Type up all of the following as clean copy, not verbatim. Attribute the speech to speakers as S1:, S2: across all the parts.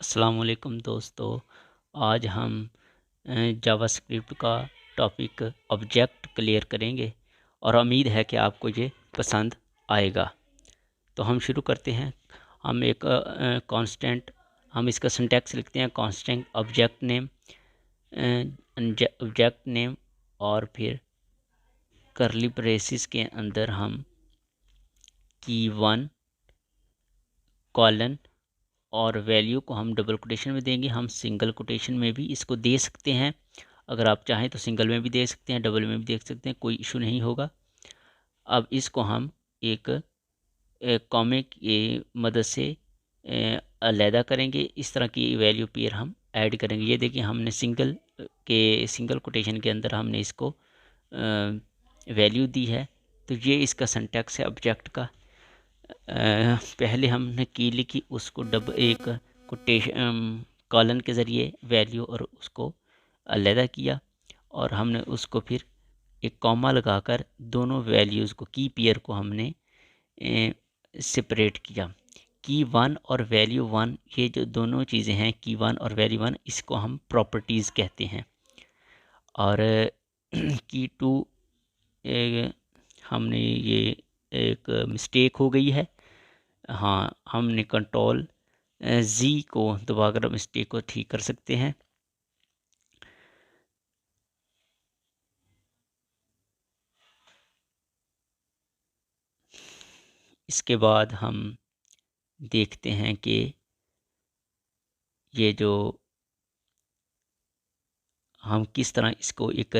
S1: अस्सलामुअलैकुम दोस्तों। आज हम जावास्क्रिप्ट का टॉपिक ऑब्जेक्ट क्लियर करेंगे और उम्मीद है कि आपको ये पसंद आएगा। तो हम शुरू करते हैं। हम एक कांस्टेंट, हम इसका सिंटैक्स लिखते हैं कांस्टेंट ऑब्जेक्ट नेम और फिर करली ब्रेसिस के अंदर हम की1 कॉलन और वैल्यू को हम डबल कोटेशन में देंगे। हम सिंगल कोटेशन में भी इसको दे सकते हैं, अगर आप चाहें तो सिंगल में भी दे सकते हैं, डबल में भी दे सकते हैं, कोई इशू नहीं होगा। अब इसको हम एक कॉमे की मदद से अलहदा करेंगे। इस तरह की वैल्यू पेयर हम ऐड करेंगे। ये देखिए, हमने सिंगल कोटेशन के अंदर हमने इसको वैल्यू दी है। तो ये इसका सिंटैक्स है ऑब्जेक्ट का। पहले हमने की लिखी, उसको एक कोटेशन कॉलन के ज़रिए वैल्यू और उसको अलहदा किया, और हमने उसको फिर एक कॉमा लगाकर दोनों वैल्यूज़ को, की पेयर को हमने सेपरेट किया। की1 और वैल्यू1, ये जो दोनों चीज़ें हैं की1 और वैल्यू1, इसको हम प्रॉपर्टीज़ कहते हैं। और की2 हमने ये एक मिस्टेक हो गई है। हाँ, हमने कंट्रोल जी को दबाकर मिस्टेक को ठीक कर सकते हैं। इसके बाद हम देखते हैं कि ये जो हम किस तरह इसको एक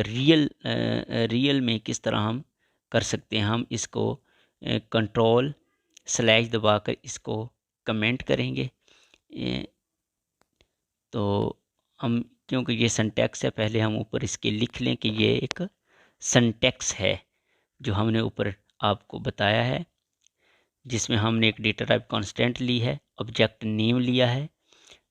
S1: रियल में किस तरह हम कर सकते हैं। हम इसको कंट्रोल स्लैश दबाकर इसको कमेंट करेंगे। तो हम, क्योंकि ये सिंटैक्स है, पहले हम ऊपर इसके लिख लें कि ये एक सिंटैक्स है जो हमने ऊपर आपको बताया है, जिसमें हमने एक डेटा टाइप कांस्टेंट ली है, ऑब्जेक्ट नेम लिया है।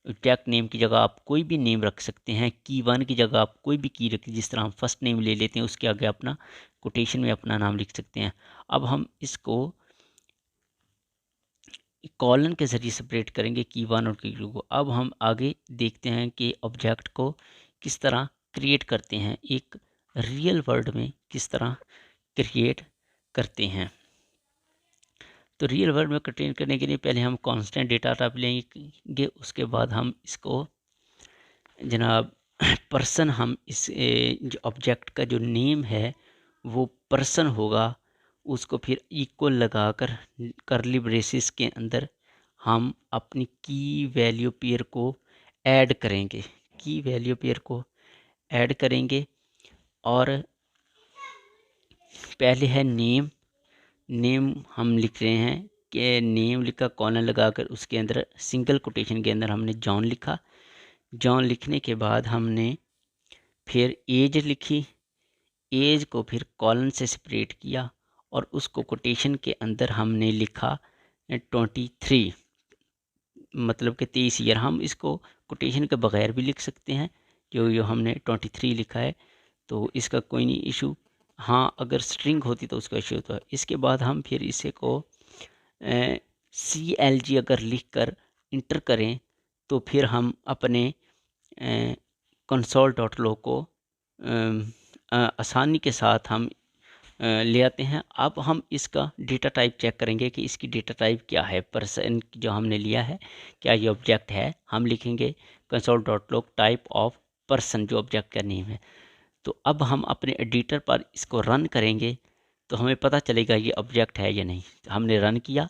S1: ऑब्जेक्ट नेम की जगह आप कोई भी नेम रख सकते हैं। की1 की जगह आप कोई भी की रखिए, जिस तरह हम फर्स्ट नेम ले लेते हैं उसके आगे अपना कोटेशन में अपना नाम लिख सकते हैं। अब हम इसको कॉलन के ज़रिए सेपरेट करेंगे की1 और की2 को। अब हम आगे देखते हैं कि ऑब्जेक्ट को किस तरह क्रिएट करते हैं, एक रियल वर्ल्ड में किस तरह क्रिएट करते हैं। तो रियल वर्ल्ड में क्रिएट करने के लिए पहले हम कांस्टेंट डेटा टाइप लेंगे, उसके बाद हम इसको जनाब पर्सन, हम इस जो ऑब्जेक्ट का जो नेम है वो पर्सन होगा, उसको फिर इक्वल लगाकर करली ब्रेसिस के अंदर हम अपनी की वैल्यू पेयर को ऐड करेंगे। की वैल्यू पेयर को ऐड करेंगे और पहले है नेम। नेम हम लिख रहे हैं कि नेम लिखा, कॉलन लगाकर उसके अंदर सिंगल कोटेशन के अंदर हमने जॉन लिखा। जॉन लिखने के बाद हमने फिर एज लिखी। एज को फिर कॉलन से सेपरेट किया और उसको कोटेशन के अंदर हमने लिखा 23, मतलब कि 23 ईयर। हम इसको कोटेशन के बगैर भी लिख सकते हैं। जो हमने 23 लिखा है तो इसका कोई नहीं इशू। हाँ, अगर स्ट्रिंग होती तो उसका इशू होता है। इसके बाद हम फिर इसे को CLG अगर लिख कर इंटर करें तो फिर हम अपने console.log को आसानी के साथ हम ले आते हैं। अब हम इसका डेटा टाइप चेक करेंगे कि इसकी डेटा टाइप क्या है। पर्सन जो हमने लिया है, क्या ये ऑब्जेक्ट है। हम लिखेंगे console.log टाइप ऑफ पर्सन, जो ऑब्जेक्ट का नेम है। तो अब हम अपने एडिटर पर इसको रन करेंगे तो हमें पता चलेगा ये ऑब्जेक्ट है या नहीं। तो हमने रन किया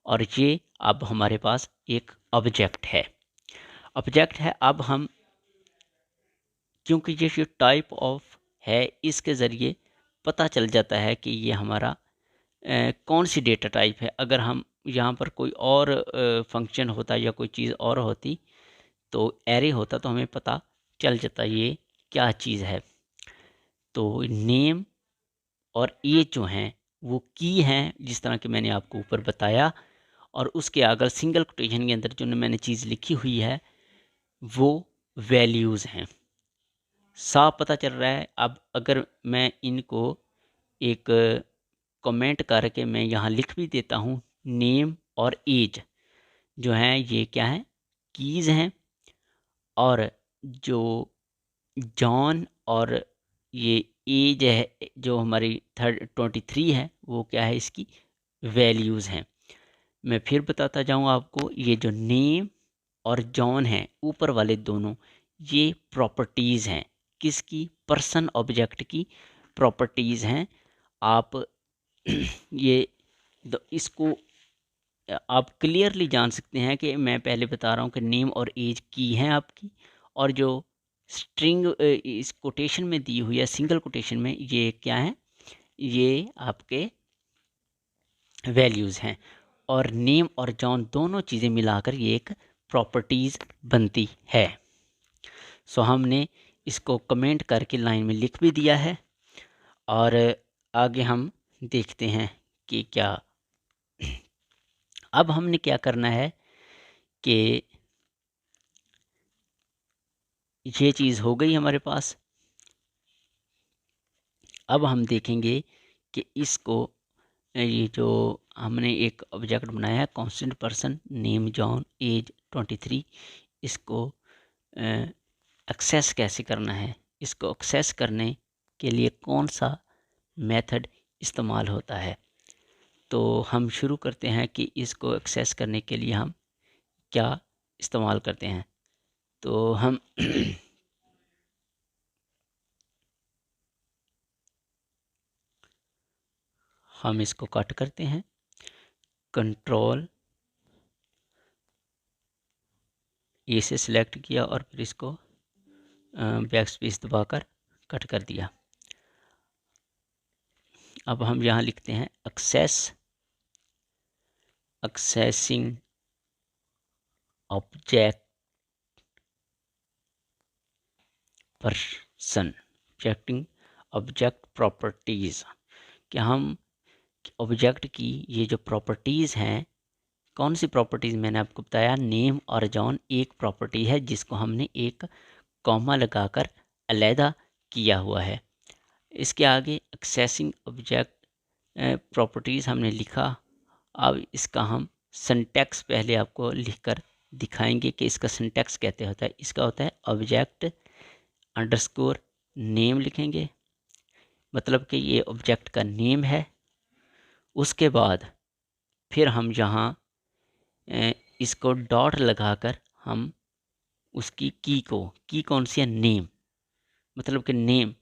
S1: और ये अब हमारे पास एक ऑब्जेक्ट है। अब हम, क्योंकि ये जो टाइप ऑफ है, इसके ज़रिए पता चल जाता है कि ये हमारा कौन सी डेटा टाइप है। अगर हम यहाँ पर कोई और फंक्शन होता या कोई चीज़ और होती, तो एरे होता, तो हमें पता चल जाता ये क्या चीज़ है। तो नेम और एज जो हैं वो की हैं, जिस तरह कि मैंने आपको ऊपर बताया, और उसके अगर सिंगल कोटेशन के अंदर जो मैंने चीज़ लिखी हुई है वो वैल्यूज़ हैं। साफ पता चल रहा है। अब अगर मैं इनको एक कमेंट करके मैं यहाँ लिख भी देता हूँ, नेम और एज जो हैं ये क्या हैं, कीज़ हैं। और जो जॉन और ये एज है जो हमारी 23 है, वो क्या है, इसकी वैल्यूज़ हैं। मैं फिर बताता जाऊँ आपको, ये जो नेम और जॉन है ऊपर वाले दोनों, ये प्रॉपर्टीज़ हैं किसकी, पर्सन ऑब्जेक्ट की प्रॉपर्टीज़ हैं। आप ये इसको आप क्लियरली जान सकते हैं कि मैं पहले बता रहा हूँ कि नेम और एज की हैं आपकी, और जो स्ट्रिंग इस कोटेशन में दी हुई है, सिंगल कोटेशन में, ये क्या है, ये आपके वैल्यूज़ हैं। और नेम और जॉन दोनों चीज़ें मिलाकर ये एक प्रॉपर्टीज़ बनती है। सो हमने इसको कमेंट करके लाइन में लिख भी दिया है, और आगे हम देखते हैं कि क्या। अब हमने क्या करना है कि ये चीज़ हो गई हमारे पास। अब हम देखेंगे कि इसको, ये जो हमने एक ऑब्जेक्ट बनाया है constant person name John age 23, इसको एक्सेस कैसे करना है, इसको एक्सेस करने के लिए कौन सा मेथड इस्तेमाल होता है। तो हम शुरू करते हैं कि इसको एक्सेस करने के लिए हम क्या इस्तेमाल करते हैं। तो हम हम इसको कट करते हैं, कंट्रोल ए से सिलेक्ट किया और फिर इसको बैक स्पेस दबाकर कट कर दिया। अब हम यहाँ लिखते हैं accessing object person checking object properties, कि हम ऑब्जेक्ट की ये जो प्रॉपर्टीज़ हैं, कौन सी प्रॉपर्टीज़, मैंने आपको बताया नेम और जॉन एक प्रॉपर्टी है जिसको हमने एक कॉमा लगाकर अलहदा किया हुआ है। इसके आगे एक्सेसिंग ऑब्जेक्ट प्रॉपर्टीज़ हमने लिखा। अब इसका हम सिंटैक्स पहले आपको लिखकर दिखाएंगे कि इसका सिंटैक्स कहते होता है। इसका होता है ऑब्जेक्ट अंडरस्कोर नेम लिखेंगे, मतलब कि ये ऑब्जेक्ट का नेम है। उसके बाद फिर हम यहाँ इसको डॉट लगाकर हम उसकी की कौन सी है, नेम, मतलब कि नेम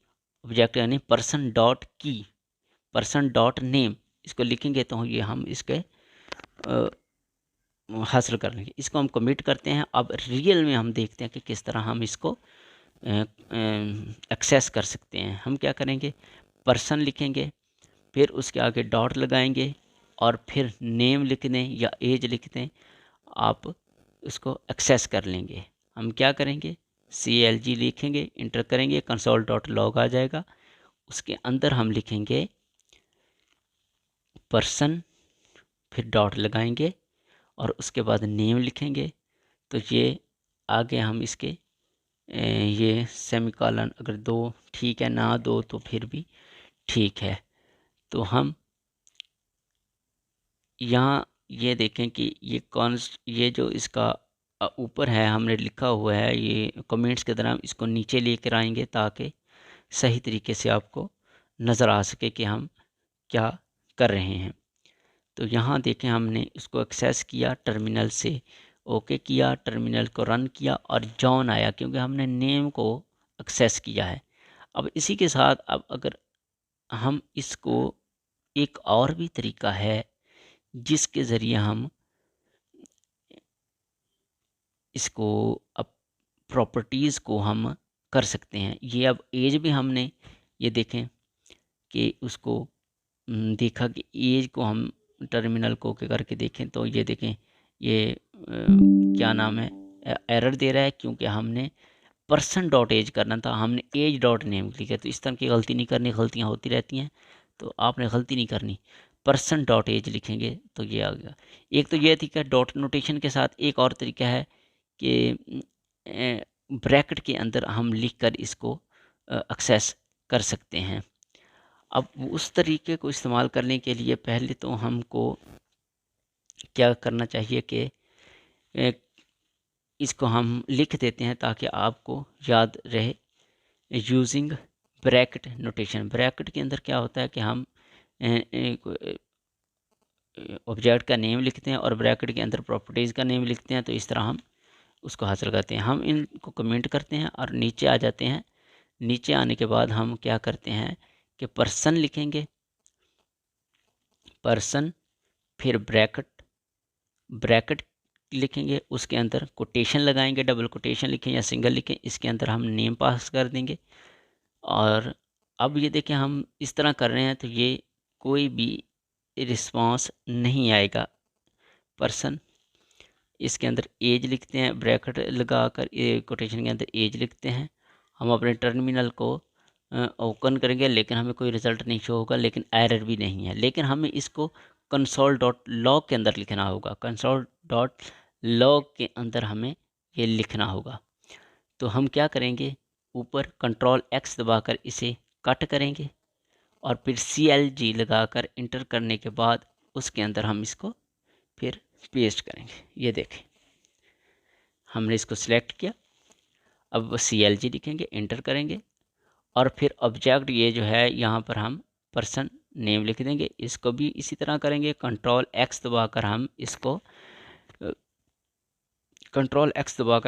S1: ऑब्जेक्ट यानी पर्सन डॉट की, पर्सन डॉट नेम, इसको लिखेंगे तो ये हम इसके हासिल कर लेंगे। इसको हम कमिट करते हैं। अब रियल में हम देखते हैं कि किस तरह हम इसको एक्सेस कर सकते हैं। हम क्या करेंगे, पर्सन लिखेंगे, फिर उसके आगे डॉट लगाएंगे और फिर नेम लिख दें या एज लिख दें, आप उसको एक्सेस कर लेंगे। हम क्या करेंगे, CLG लिखेंगे, इंटर करेंगे, console.log आ जाएगा। उसके अंदर हम लिखेंगे पर्सन, फिर डॉट लगाएंगे और उसके बाद नेम लिखेंगे। तो ये आगे हम इसके ये सेमीकोलन अगर दो ठीक है, ना दो तो फिर भी ठीक है। तो हम यहाँ ये देखें कि ये जो इसका ऊपर है हमने लिखा हुआ है, ये कमेंट्स के दौरान इसको नीचे लेकर आएंगे ताकि सही तरीके से आपको नज़र आ सके कि हम क्या कर रहे हैं। तो यहाँ देखें हमने इसको एक्सेस किया टर्मिनल से, ओके किया, टर्मिनल को रन किया और जॉन आया क्योंकि हमने नेम को एक्सेस किया है। अब इसी के साथ अब अगर हम इसको, एक और भी तरीका है जिसके ज़रिए हम इसको अब प्रॉपर्टीज़ को हम कर सकते हैं। ये अब एज भी हमने ये देखें कि उसको देखा कि एज को हम टर्मिनल को के करके देखें तो ये देखें ये क्या नाम है, एरर दे रहा है क्योंकि हमने पर्सन डॉट एज करना था, हमने एज डॉट नेम लिखा। तो इस तरह की गलती नहीं करनी, गलतियाँ होती रहती हैं तो आपने गलती नहीं करनी। पर्सन डॉट एज लिखेंगे तो ये आ गया। एक तो ये तरीका डॉट नोटेशन के साथ, एक और तरीका है कि ब्रैकेट के अंदर हम लिख कर इसको एक्सेस कर सकते हैं। अब उस तरीके को इस्तेमाल करने के लिए पहले तो हमको क्या करना चाहिए कि इसको हम लिख देते हैं ताकि आपको याद रहे। यूजिंग ब्रैकेट नोटेशन, ब्रैकेट के अंदर क्या होता है कि हम ऑब्जेक्ट का नेम लिखते हैं और ब्रैकेट के अंदर प्रॉपर्टीज़ का नेम लिखते हैं, तो इस तरह हम उसको हासिल करते हैं। हम इनको कमेंट करते हैं और नीचे आ जाते हैं। नीचे आने के बाद हम क्या करते हैं कि पर्सन लिखेंगे, पर्सन, फिर ब्रैकेट लिखेंगे, उसके अंदर कोटेशन लगाएंगे, डबल कोटेशन लिखें या सिंगल लिखें, इसके अंदर हम नेम पास कर देंगे। और अब ये देखें हम इस तरह कर रहे हैं तो ये कोई भी रिस्पांस नहीं आएगा। पर्सन, इसके अंदर एज लिखते हैं, ब्रैकेट लगाकर कोटेशन के अंदर एज लिखते हैं। हम अपने टर्मिनल को ओपन करेंगे लेकिन हमें कोई रिज़ल्ट नहीं शो होगा, लेकिन एरर भी नहीं है। लेकिन हमें इसको console.log के अंदर लिखना होगा, console.log के अंदर हमें ये लिखना होगा। तो हम क्या करेंगे, ऊपर Ctrl+X दबाकर इसे कट करेंगे और फिर CLG लगाकर इंटर करने के बाद उसके अंदर हम इसको फिर पेस्ट करेंगे। ये देखें हमने इसको सिलेक्ट किया, अब CLG लिखेंगे, इंटर करेंगे और फिर ऑब्जेक्ट ये जो है यहाँ पर हम पर्सन नेम लिख देंगे। इसको भी इसी तरह करेंगे, Ctrl+X दबाकर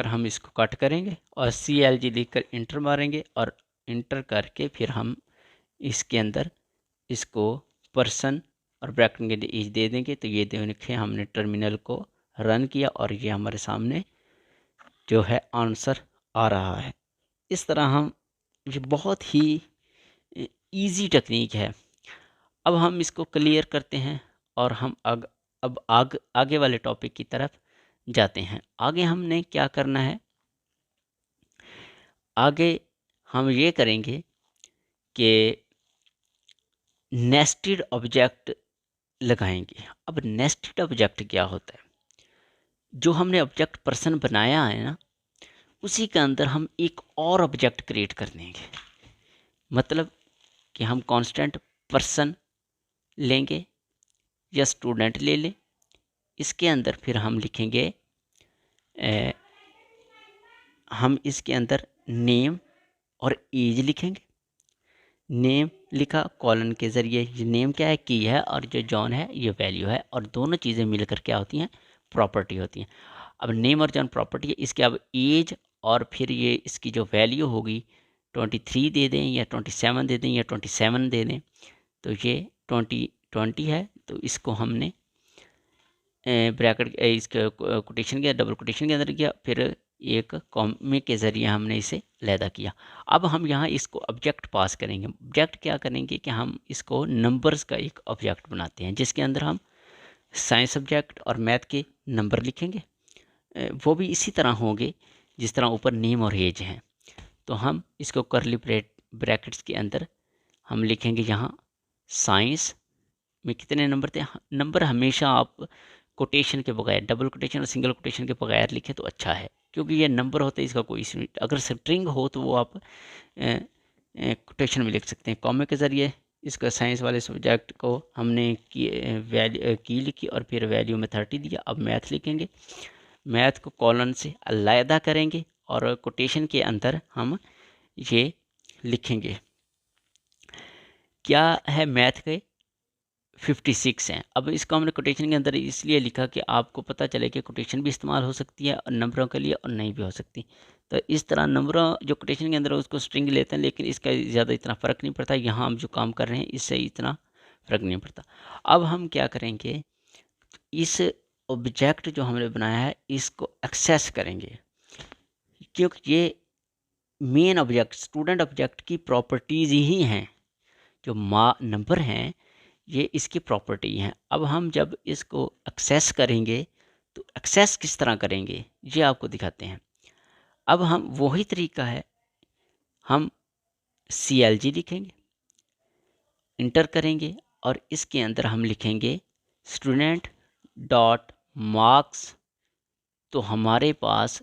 S1: हम इसको कट करेंगे और CLG लिखकर इंटर मारेंगे और इंटर करके फिर हम इसके अंदर इसको पर्सन और ब्रैकेट के लिए एज दे देंगे। तो ये देखें हमने टर्मिनल को रन किया और ये हमारे सामने जो है आंसर आ रहा है। इस तरह हम, ये बहुत ही इजी टेक्निक है। अब हम इसको क्लियर करते हैं और हम आगे वाले टॉपिक की तरफ जाते हैं। आगे हमने क्या करना है, आगे हम ये करेंगे कि नेस्टेड ऑब्जेक्ट लगाएंगे। अब नेस्टेड ऑब्जेक्ट क्या होता है, जो हमने ऑब्जेक्ट पर्सन बनाया है ना, उसी के अंदर हम एक और ऑब्जेक्ट क्रिएट कर देंगे। मतलब कि हम कांस्टेंट पर्सन लेंगे या स्टूडेंट ले लें, इसके अंदर फिर हम लिखेंगे हम इसके अंदर नेम और एज लिखेंगे। नेम लिखा कॉलन के ज़रिए, ये नेम क्या है, की है, और जो जॉन है ये वैल्यू है, और दोनों चीज़ें मिलकर क्या होती हैं, प्रॉपर्टी होती हैं। अब नेम और जॉन प्रॉपर्टी है, इसके अब एज और फिर ये इसकी जो वैल्यू होगी 23 दे दें या 27 दे दें या 27 दे दें। तो ये 20 है, तो इसको हमने ब्रैकेट इसके कोटेशन के डबल कोटेशन के अंदर किया, फिर एक कॉमे के ज़रिए हमने इसे लैदा किया। अब हम यहाँ इसको ऑब्जेक्ट पास करेंगे। ऑब्जेक्ट क्या करेंगे कि हम इसको नंबर्स का एक ऑब्जेक्ट बनाते हैं, जिसके अंदर हम साइंस सब्जेक्ट और मैथ के नंबर लिखेंगे। वो भी इसी तरह होंगे जिस तरह ऊपर नेम और एज हैं। तो हम इसको करली ब्रैकेट्स के अंदर हम लिखेंगे यहाँ साइंस में कितने नंबर थे। नंबर हमेशा आप कोटेशन के बगैर, डबल कोटेशन और सिंगल कोटेशन के बगैर लिखें तो अच्छा है, क्योंकि ये नंबर होते हैं, इसका कोई इशू नहीं। अगर स्ट्रिंग हो तो वो आप कोटेशन में लिख सकते हैं। कॉमे के ज़रिए इसका साइंस वाले सब्जेक्ट को हमने की लिखी और फिर वैल्यू में 30 दिया। अब मैथ लिखेंगे, मैथ को कॉलन से अलग करेंगे और कोटेशन के अंदर हम ये लिखेंगे क्या है, मैथ के 56 हैं। अब इसको हमने कोटेशन के अंदर इसलिए लिखा कि आपको पता चले कि कोटेशन भी इस्तेमाल हो सकती है नंबरों के लिए और नहीं भी हो सकती। तो इस तरह नंबरों जो कोटेशन के अंदर है उसको स्ट्रिंग लेते हैं, लेकिन इसका ज़्यादा इतना फ़र्क नहीं पड़ता। यहाँ हम जो काम कर रहे हैं इससे इतना फ़र्क नहीं पड़ता। अब हम क्या करेंगे, इस ऑब्जेक्ट जो हमने बनाया है इसको एक्सेस करेंगे, क्योंकि ये मेन ऑब्जेक्ट स्टूडेंट ऑब्जेक्ट की प्रॉपर्टीज़ ही हैं। जो नंबर हैं ये इसकी प्रॉपर्टी हैं। अब हम जब इसको एक्सेस करेंगे तो एक्सेस किस तरह करेंगे ये आपको दिखाते हैं। अब हम वही तरीका है, हम CLG लिखेंगे, इंटर करेंगे और इसके अंदर हम लिखेंगे स्टूडेंट डॉट मार्क्स। तो हमारे पास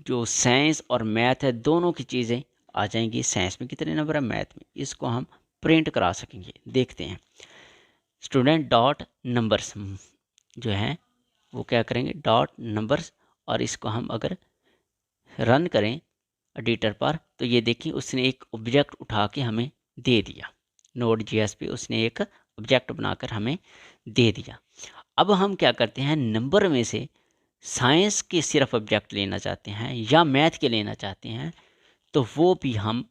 S1: जो साइंस और मैथ है दोनों की चीज़ें आ जाएंगी। साइंस में कितने नंबर है, मैथ में, इसको हम प्रिंट करा सकेंगे। देखते हैं, स्टूडेंट डॉट नंबर्स जो हैं वो क्या करेंगे, डॉट नंबर्स, और इसको हम अगर रन करें एडिटर पर तो ये देखिए उसने एक ऑब्जेक्ट उठा के हमें दे दिया। Node.js पे उसने एक ऑब्जेक्ट बनाकर हमें दे दिया। अब हम क्या करते हैं, नंबर में से साइंस के सिर्फ ऑब्जेक्ट लेना चाहते हैं या मैथ के लेना चाहते हैं तो वो भी हम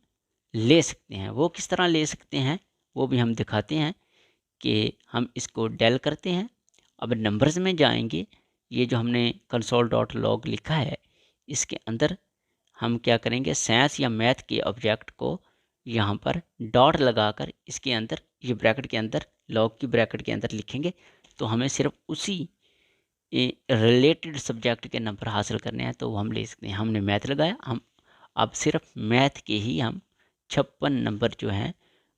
S1: ले सकते हैं। वो किस तरह ले सकते हैं वो भी हम दिखाते हैं कि हम इसको डेल करते हैं। अब नंबर्स में जाएंगे, ये जो हमने console.log लिखा है इसके अंदर हम क्या करेंगे, साइंस या मैथ के ऑब्जेक्ट को यहाँ पर डॉट लगाकर इसके अंदर, ये ब्रैकेट के अंदर, लॉग की ब्रैकेट के अंदर लिखेंगे तो हमें सिर्फ उसी रिलेटेड सब्जेक्ट के नंबर हासिल करने हैं तो वो हम ले सकते हैं। हमने मैथ लगाया, हम अब सिर्फ मैथ के ही हम 56 नंबर जो हैं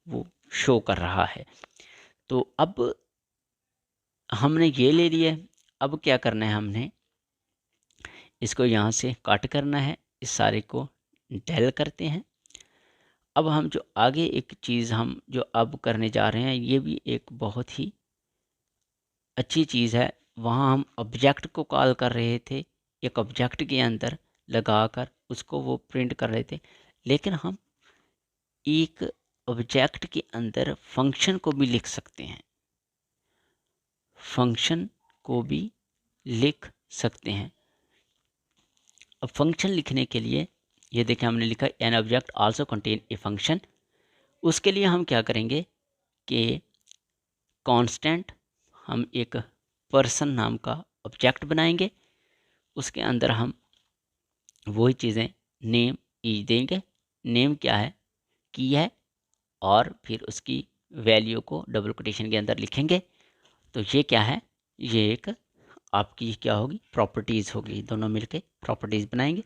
S1: वो शो कर रहा है। तो अब हमने ये ले लिया। अब क्या करना है, हमने इसको यहाँ से कट करना है, इस सारे को डेल करते हैं। अब हम जो आगे एक चीज़ हम जो अब करने जा रहे हैं ये भी एक बहुत ही अच्छी चीज़ है। वहाँ हम ऑब्जेक्ट को कॉल कर रहे थे, एक ऑब्जेक्ट के अंदर लगाकर उसको वो प्रिंट कर रहे थे, लेकिन हम एक ऑब्जेक्ट के अंदर फंक्शन को भी लिख सकते हैं। फंक्शन को भी लिख सकते हैं। अब फंक्शन लिखने के लिए ये देखें हमने लिखा an object also contain a function. उसके लिए हम क्या करेंगे कि कांस्टेंट हम एक पर्सन नाम का ऑब्जेक्ट बनाएंगे, उसके अंदर हम वही चीज़ें नेम ईच देंगे। नेम क्या है, की है, और फिर उसकी वैल्यू को डबल कोटेशन के अंदर लिखेंगे। तो ये क्या है, ये एक आपकी क्या होगी, प्रॉपर्टीज़ होगी। दोनों मिलके प्रॉपर्टीज़ बनाएंगे।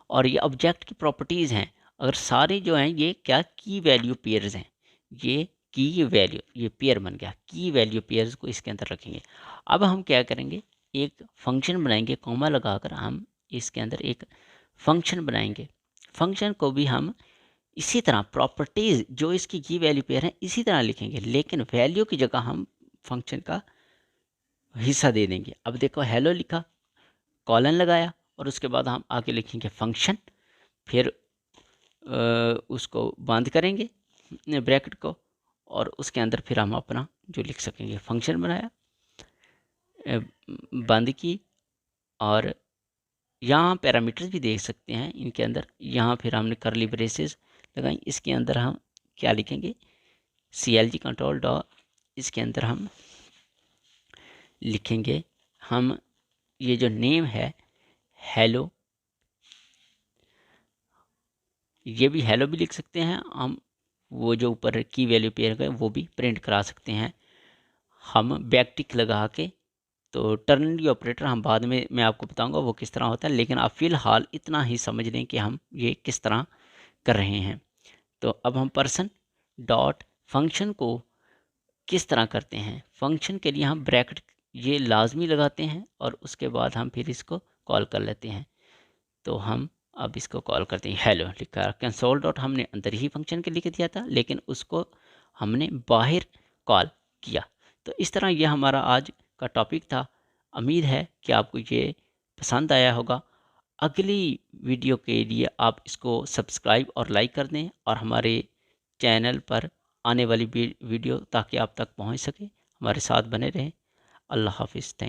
S1: और ये ऑब्जेक्ट की प्रॉपर्टीज़ हैं, अगर सारे जो हैं ये क्या की वैल्यू पेयर्स हैं। ये की वैल्यू, ये पेयर बन गया, की वैल्यू पेयर्स को इसके अंदर रखेंगे। अब हम क्या करेंगे, एक फंक्शन बनाएंगे, कॉमा लगाकर हम इसके अंदर एक फंक्शन बनाएंगे। फंक्शन को भी हम इसी तरह प्रॉपर्टीज़ जो इसकी की वैल्यू पेयर है इसी तरह लिखेंगे, लेकिन वैल्यू की जगह हम फंक्शन का हिस्सा दे देंगे। अब देखो हेलो लिखा, कॉलन लगाया, और उसके बाद हम आगे लिखेंगे फंक्शन, फिर उसको बंद करेंगे ब्रैकेट को, और उसके अंदर फिर हम अपना जो लिख सकेंगे। फंक्शन बनाया, बंद की, और यहाँ पैरामीटर्स भी देख सकते हैं इनके अंदर। यहाँ फिर हमने करली ब्रेसेस लगाई, इसके अंदर हम क्या लिखेंगे, CLG कंट्रोल डॉट, इसके अंदर हम लिखेंगे, हम ये जो नेम है हेलो, ये भी हेलो भी लिख सकते हैं हम। वो जो ऊपर की वैल्यू पेयर का वो भी प्रिंट करा सकते हैं हम बैक टिक लगा के। तो टर्नरी ऑपरेटर हम बाद में मैं आपको बताऊंगा वो किस तरह होता है, लेकिन आप फ़िलहाल इतना ही समझ लें कि हम ये किस तरह कर रहे हैं। तो अब हम पर्सन डॉट फंक्शन को किस तरह करते हैं। फंक्शन के लिए हम ब्रैकेट ये लाजमी लगाते हैं और उसके बाद हम फिर इसको कॉल कर लेते हैं। तो हम अब इसको कॉल करते हैं, हेलो लिखा, कंसोल डॉट हमने अंदर ही फंक्शन के लिख दिया था, लेकिन उसको हमने बाहर कॉल किया। तो इस तरह ये हमारा आज का टॉपिक था। उम्मीद है कि आपको ये पसंद आया होगा। अगली वीडियो के लिए आप इसको सब्सक्राइब और लाइक कर दें, और हमारे चैनल पर आने वाली वीडियो ताकि आप तक पहुंच सके, हमारे साथ बने रहें। अल्लाह हाफिज़, थैंक यू।